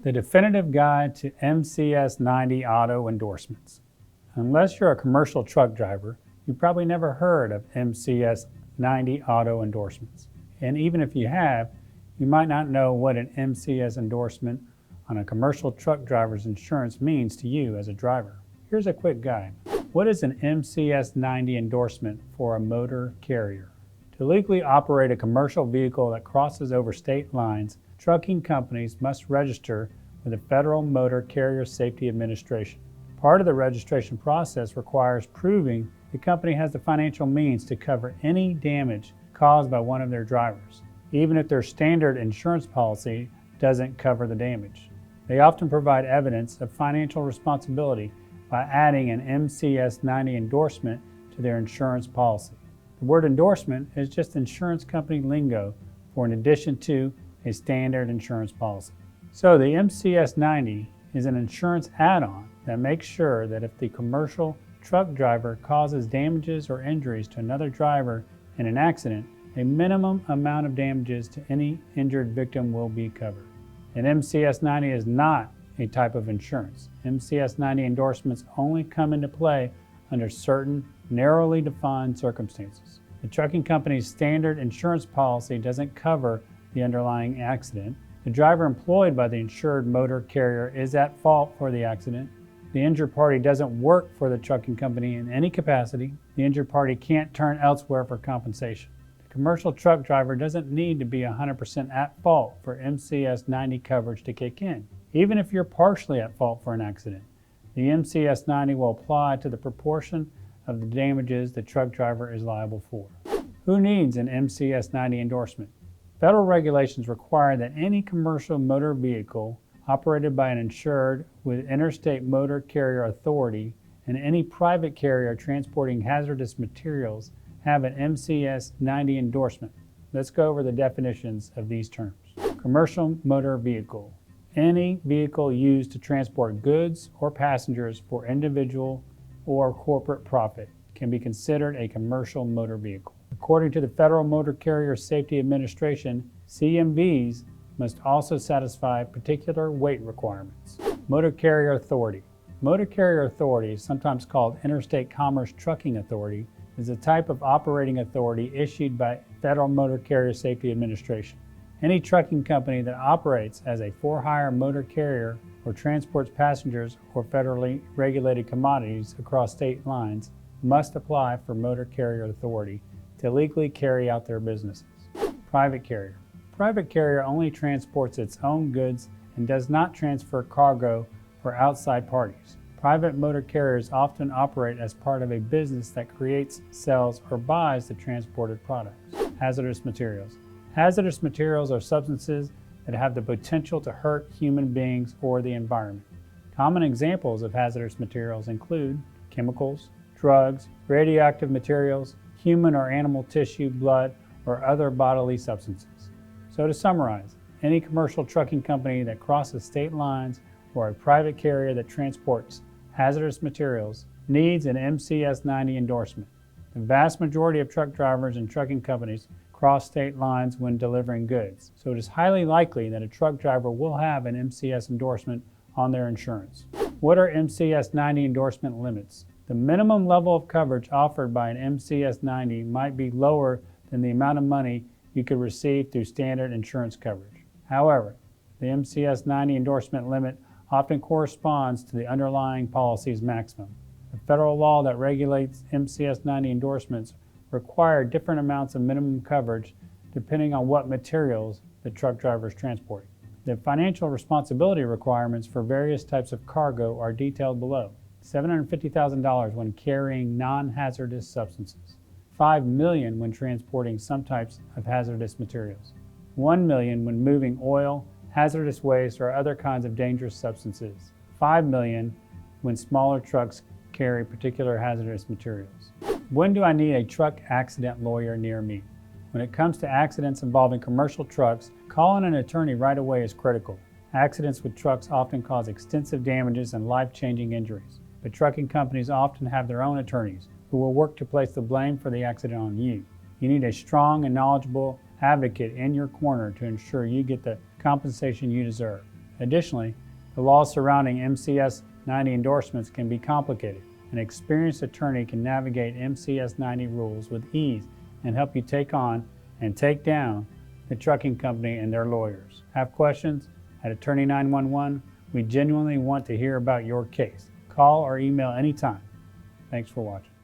The definitive guide to MCS 90 auto endorsements. Unless you're a commercial truck driver, you probably never heard of MCS 90 auto endorsements. And even if you have, you might not know what an MCS endorsement on a commercial truck driver's insurance means to you as a driver. Here's a quick guide. What is an MCS 90 endorsement for a motor carrier? To legally operate a commercial vehicle that crosses over state lines, trucking companies must register with the Federal Motor Carrier Safety Administration. Part of the registration process requires proving the company has the financial means to cover any damage caused by one of their drivers, even if their standard insurance policy doesn't cover the damage. They often provide evidence of financial responsibility by adding an MCS 90 endorsement to their insurance policy. The word endorsement is just insurance company lingo for in addition to a standard insurance policy. So the MCS 90 is an insurance add-on that makes sure that if the commercial truck driver causes damages or injuries to another driver in an accident, a minimum amount of damages to any injured victim will be covered. An MCS 90 is not a type of insurance. MCS 90 endorsements only come into play under certain narrowly defined circumstances. The trucking company's standard insurance policy doesn't cover the underlying accident. The driver employed by the insured motor carrier is at fault for the accident. The injured party doesn't work for the trucking company in any capacity. The injured party can't turn elsewhere for compensation. The commercial truck driver doesn't need to be 100% at fault for MCS 90 coverage to kick in. Even if you're partially at fault for an accident, the MCS 90 will apply to the proportion of the damages the truck driver is liable for. Who needs an MCS 90 endorsement? Federal regulations require that any commercial motor vehicle operated by an insured with Interstate Motor Carrier Authority and any private carrier transporting hazardous materials have an MCS 90 endorsement. Let's go over the definitions of these terms. Commercial motor vehicle. Any vehicle used to transport goods or passengers for individual or corporate profit can be considered a commercial motor vehicle. According to the Federal Motor Carrier Safety Administration, CMVs must also satisfy particular weight requirements. Motor Carrier Authority. Motor Carrier Authority, sometimes called Interstate Commerce Trucking Authority, is a type of operating authority issued by Federal Motor Carrier Safety Administration. Any trucking company that operates as a for-hire motor carrier or transports passengers or federally regulated commodities across state lines must apply for Motor Carrier Authority to legally carry out their businesses. Private carrier. Private carrier only transports its own goods and does not transfer cargo for outside parties. Private motor carriers often operate as part of a business that creates, sells, or buys the transported products. Hazardous materials. Hazardous materials are substances that have the potential to hurt human beings or the environment. Common examples of hazardous materials include chemicals, drugs, radioactive materials, human or animal tissue, blood, or other bodily substances. So to summarize, any commercial trucking company that crosses state lines or a private carrier that transports hazardous materials needs an MCS 90 endorsement. The vast majority of truck drivers and trucking companies cross state lines when delivering goods, so it is highly likely that a truck driver will have an MCS endorsement on their insurance. What are MCS 90 endorsement limits? The minimum level of coverage offered by an MCS 90 might be lower than the amount of money you could receive through standard insurance coverage. However, the MCS 90 endorsement limit often corresponds to the underlying policy's maximum. The federal law that regulates MCS 90 endorsements require different amounts of minimum coverage depending on what materials the truck driver is transporting. The financial responsibility requirements for various types of cargo are detailed below. $750,000 when carrying non-hazardous substances, $5 million when transporting some types of hazardous materials, $1 million when moving oil, hazardous waste, or other kinds of dangerous substances, $5 million when smaller trucks carry particular hazardous materials. When do I need a truck accident lawyer near me? When it comes to accidents involving commercial trucks, calling an attorney right away is critical. Accidents with trucks often cause extensive damages and life-changing injuries, but trucking companies often have their own attorneys who will work to place the blame for the accident on you. You need a strong and knowledgeable advocate in your corner to ensure you get the compensation you deserve. Additionally, the laws surrounding MCS 90 endorsements can be complicated. An experienced attorney can navigate MCS 90 rules with ease and help you take on and take down the trucking company and their lawyers. Have questions? At Attorney911, we genuinely want to hear about your case. Call or email anytime. Thanks for watching.